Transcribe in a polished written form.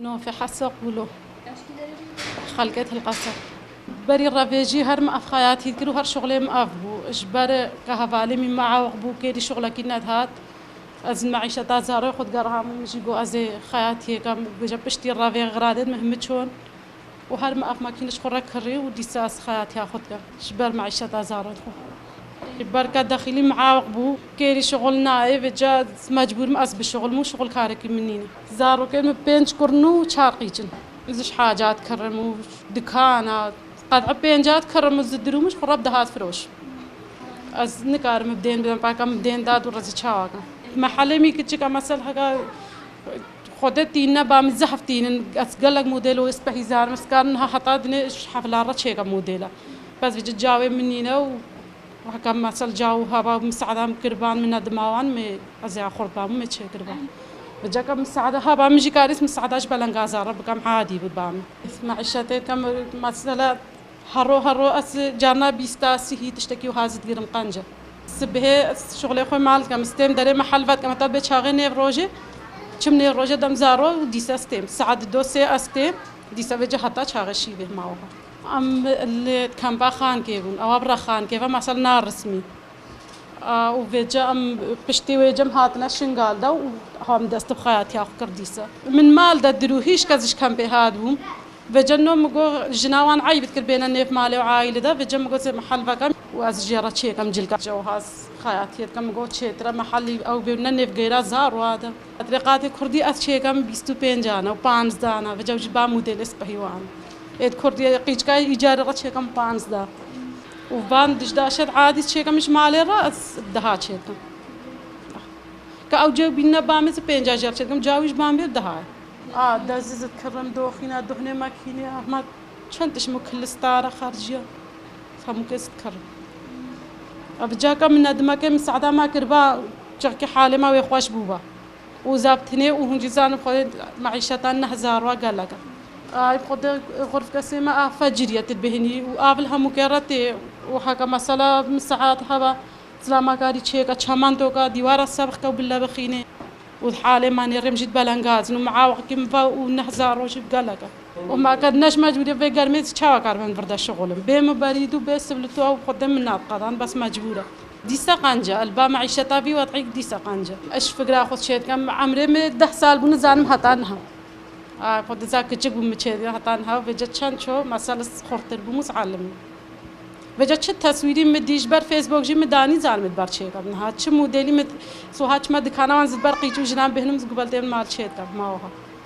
نو في حسق ولو خلقت القصر بري الرافيجي هر ما أفخياتي كلو هر شغلي ما أفبو إجبار كهفالي من معه وقبو كيدي شغلك إنها هات از معيشة تازارو خود قرها مش يقو أزي خياتي كم بجبشتي الرافي غرادت مهمتشون وهر ما أف ماكينش خورك كري ودي ساس خياتي أخذك إجبار معيشة تازارو بركة داخلي معاه وقبو كيري شغلنا اي فجا مجبور مأس بالشغل مو شغل كاركي منيني زارو كلمة بينج كورنو وشارقيجن إزش حاجات كرمو دكانات قد عبين جات كرمو زدرو مش قرب دهات فروش از نكار مبدين بدن باكا مبدين داد ورزي شاواكا محلي ميكي تشيكا مثلا حاجة خودت تينا بام زحف تين أسقلك موديلو اسبه زار مسكانها حتى دني حفلة رتشيكا موديلا بس بيجي جاوي منينا وحكم مثل جاو هوا مساعدة كربان من الدماوان مي أزياء خربان مي تشي كربان بجاك مساعدة هوا مجي كاريس مساعدة بلنجازة رب كم عادي بدبام معيشتي كم مثلا هرو أس جانا بيستا سهي تشتكي وهازت غيرم قنجة سبه شغلي خوي مال كم استيم داري محل فات كم تبي شاغي نيف روجي كم نيف روجي دم زارو ديسا استيم ساعد دوسي استيم ديسا بيجي حتى شاغي شي به معوها أم اللي كان باخان كيفون أو أبرا خان كيفا مثلا نار رسمي وفيجا أم بشتي ويجم هاتنا شنقال دا وهم دست بخياتي أخو كرديسة من مال دا دروهيش كازش كان بهادهم فيجا نوم مقو جناوان عيبت كربينا نيف مالي وعائلة دا فيجا مقو زي محل فاكم وأز جيرا تشي كم جلقا جوهاز خياتي كم مقو تشي ترى محلي أو بيونا نيف غيرا زار وهذا طريقاتي كردي أز تشي كم بيستو بينجانا وبانز دانا فيجا وجبا موديل اسبهيوان إد كردي قيجكاي إيجاري رات شيء كم بانز دا وبان دش داشت عادي شيء كم مش مالي رأس دهات شيء كم كأوجو بينا بامز بينجا جاب شيء كم جاويش بامبير دهاي دازز تكرم دوخينا دهنة ماكينة ما شنتش مكل ستارة خارجية فمكس تكرم أبجاك من ندمك مساعدة ما كربا جاكي حالي ما ويخواش بوبا وزابتني وهم جزان بخوي معيشتنا هزار وقالك بخد غرف كسيمة فجرية تبهني وقابلها مكرتي وحكا مسألة مساعات هوا زلما كاري تشيكا تشامان توكا ديوارا السابق كوبلا بخيني والحالة ما نرم جد بلنغاز ومعاه وحكيم فا ونهزار وشي بقالك وما كدناش مجبورة في قرميت تشاوا كاربن بردا شغل بيم بريدو بس بلتو أو قدام من القضان بس مجبورة ديسا قانجا البا معيشتها في وضعيك ديسا قانجا اش فكرة أخذ شيء كم عمري من 10 سال بنزانم هتانها خود ذاك جيب متشدي هتانها وجت شان شو مسألة خرطر بموس عالم وجت شت تصويري مديش بر فيسبوك جي مداني زال مدبر شيء قبل هاد شو موديلي مد سو هاد ما دكانا وانزل برقي جو جنان بهنم قبل تين مال شيء قبل ما هو